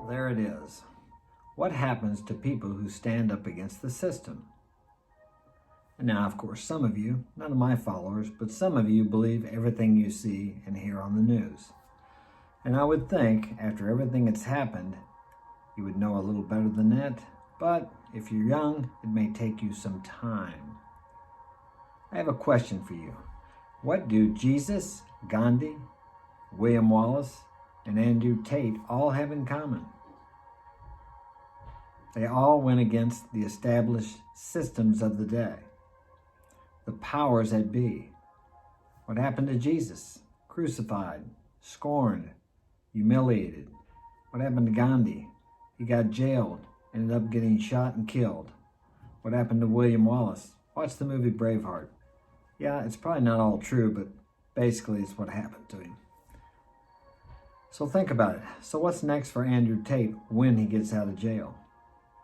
there it is. What happens to people who stand up against the system? And now, of course, some of you, none of my followers, but some of you believe everything you see and hear on the news. And I would think, after everything that's happened, you would know a little better than that. But if you're young, it may take you some time. I have a question for you. What do Jesus, Gandhi, William Wallace, and Andrew Tate all have in common? They all went against the established systems of the day, the powers that be. What happened to Jesus? Crucified, scorned, humiliated. What happened to Gandhi? He got jailed, ended up getting shot and killed. What happened to William Wallace? Watch the movie Braveheart. Yeah, it's probably not all true, but basically it's what happened to him. So think about it. So what's next for Andrew Tate when he gets out of jail?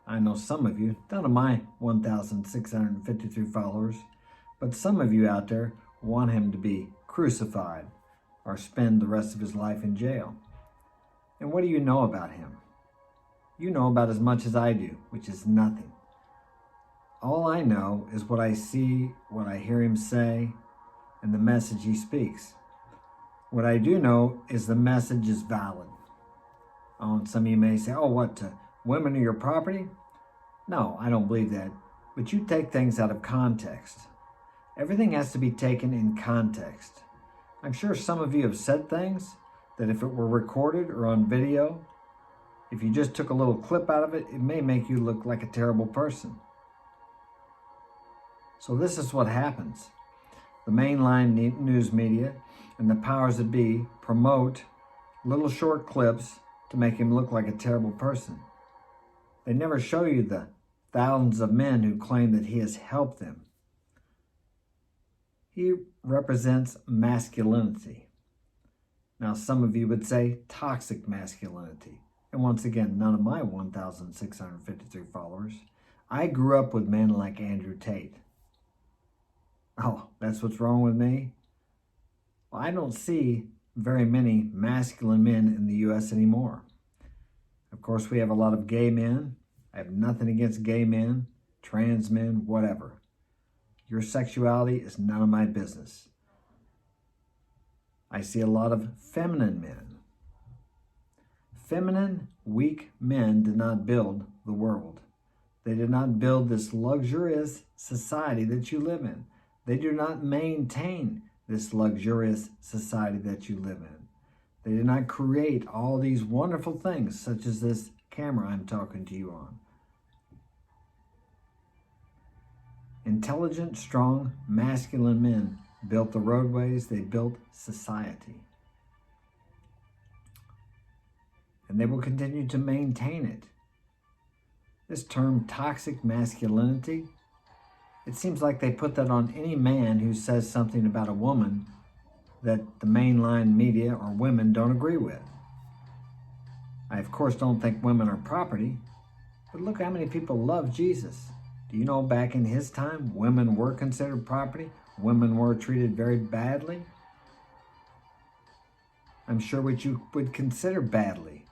I know some of you, none of my 1,653 followers, but some of you out there want him to be crucified or spend the rest of his life in jail. And what do you know about him? You know about as much as I do, which is nothing. All I know is what I see, what I hear him say, and the message he speaks. What I do know is the message is valid. Oh, and some of you may say, oh, what, women are your property? No, I don't believe that. But you take things out of context. Everything has to be taken in context. I'm sure some of you have said things that if it were recorded or on video, if you just took a little clip out of it, it may make you look like a terrible person. So this is what happens. The mainline news media and the powers that be promote little short clips to make him look like a terrible person. They never show you the thousands of men who claim that he has helped them. He represents masculinity. Now, some of you would say toxic masculinity. And once again, none of my 1,653 followers. I grew up with men like Andrew Tate. Oh, that's what's wrong with me? Well, I don't see very many masculine men in the U.S. anymore. Of course, we have a lot of gay men. I have nothing against gay men, trans men, whatever. Your sexuality is none of my business. I see a lot of feminine men. Feminine, weak men did not build the world. They did not build this luxurious society that you live in. They do not maintain this luxurious society that you live in. They did not create all these wonderful things, such as this camera I'm talking to you on. Intelligent, strong, masculine men built the roadways, they built society. And they will continue to maintain it. This term, toxic masculinity, it seems like they put that on any man who says something about a woman that the mainline media or women don't agree with. I, of course, don't think women are property, but look how many people love Jesus. Do you know back in his time, women were considered property? Women were treated very badly? I'm sure what you would consider badly.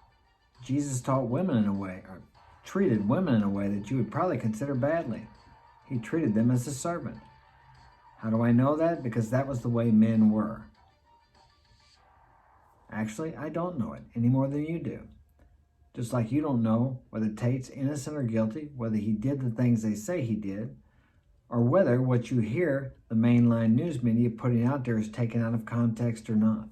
Jesus taught women in a way, or treated women in a way that you would probably consider badly. He treated them as a servant. How do I know that? Because that was the way men were. Actually, I don't know it any more than you do. Just like you don't know whether Tate's innocent or guilty, whether he did the things they say he did, or whether what you hear the mainline news media putting out there is taken out of context or not.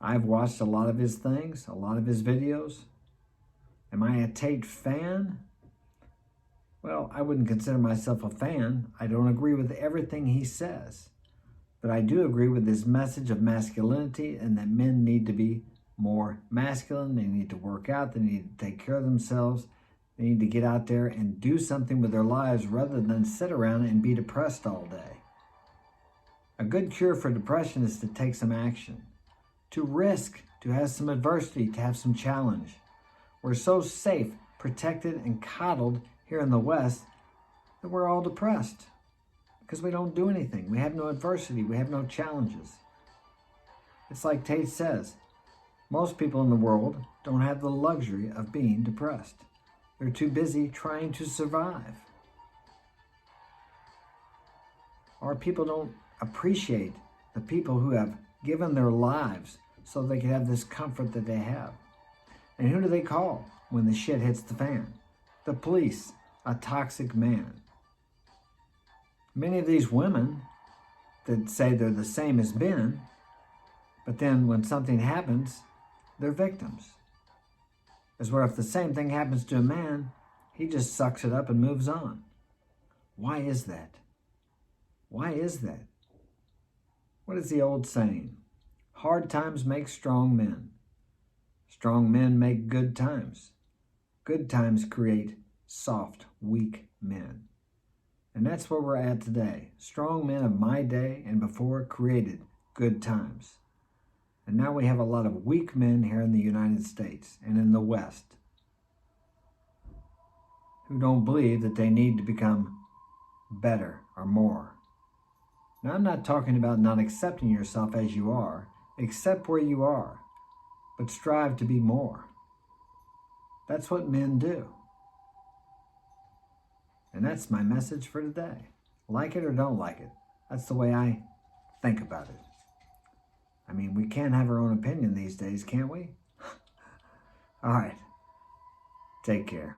I've watched a lot of his things, a lot of his videos. Am I a Tate fan? Well, I wouldn't consider myself a fan. I don't agree with everything he says. But I do agree with his message of masculinity and that men need to be more masculine. They need to work out. They need to take care of themselves. They need to get out there and do something with their lives rather than sit around and be depressed all day. A good cure for depression is to take some action, to risk, to have some adversity, to have some challenge. We're so safe, protected, and coddled here in the West that we're all depressed because we don't do anything. We have no adversity. We have no challenges. It's like Tate says, Most people in the world don't have the luxury of being depressed. They're too busy trying to survive. Our people don't appreciate the people who have given their lives so they can have this comfort that they have. And who do they call when the shit hits the fan? The police, a toxic man. Many of these women that say they're the same as men, but then when something happens, they're victims. As what if the same thing happens to a man, he just sucks it up and moves on. Why is that? Why is that? What is the old saying? Hard times make strong men. Strong men make good times. Good times create soft, weak men. And that's where we're at today. Strong men of my day and before created good times. And now we have a lot of weak men here in the United States and in the West who don't believe that they need to become better or more. Now, I'm not talking about not accepting yourself as you are. Accept where you are, but strive to be more. That's what men do. And that's my message for today. Like it or don't like it. That's the way I think about it. I mean, we can't have our own opinion these days, can't we? All right. Take care.